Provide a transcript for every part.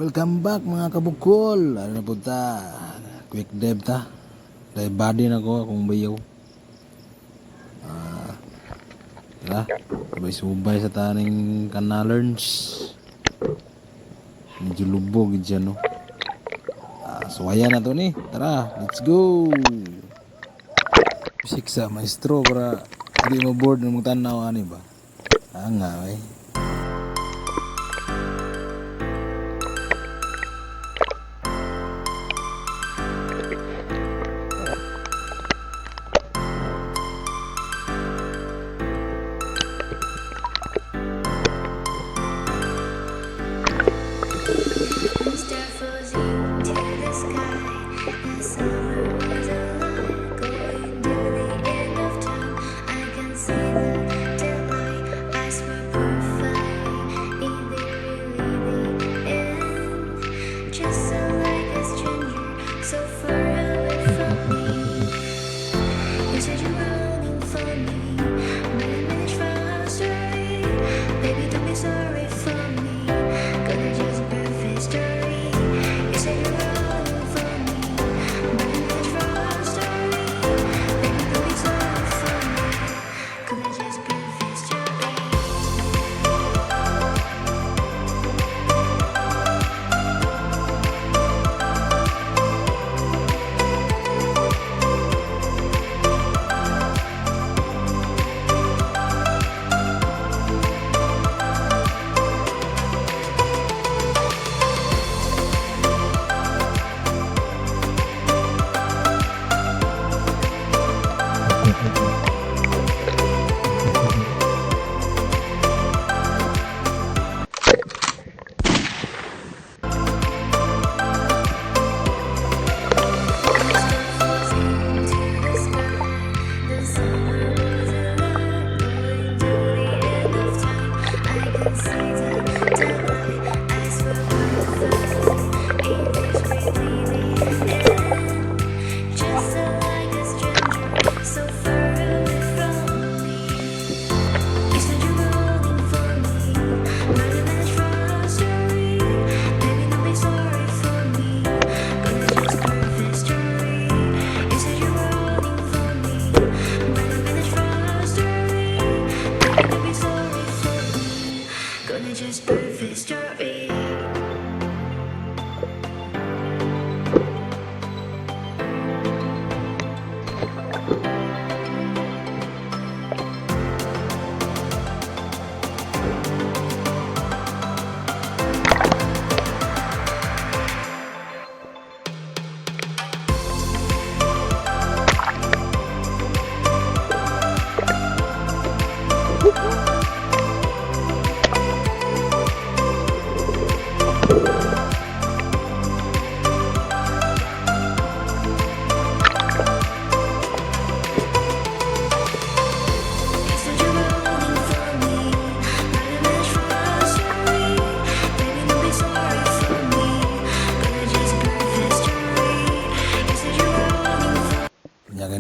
Welcome back mga kabukol. Ano na po ta? Quick dive ta. Dive body na ko akong bayaw. Tara, subay-subay sa taning kanalerns. Medyo lubog dyan no. Suwaya na to ni. Tara, let's go. Siksa maestro para hindi mo board ng mga tanaw ani ba? Nga eh.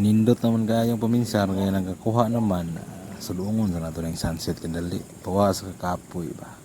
Nindot naman kaya yung paminsar kaya nagkakuha naman sa luungon sa nato ng sunset kadali pawas sa kapoy ba.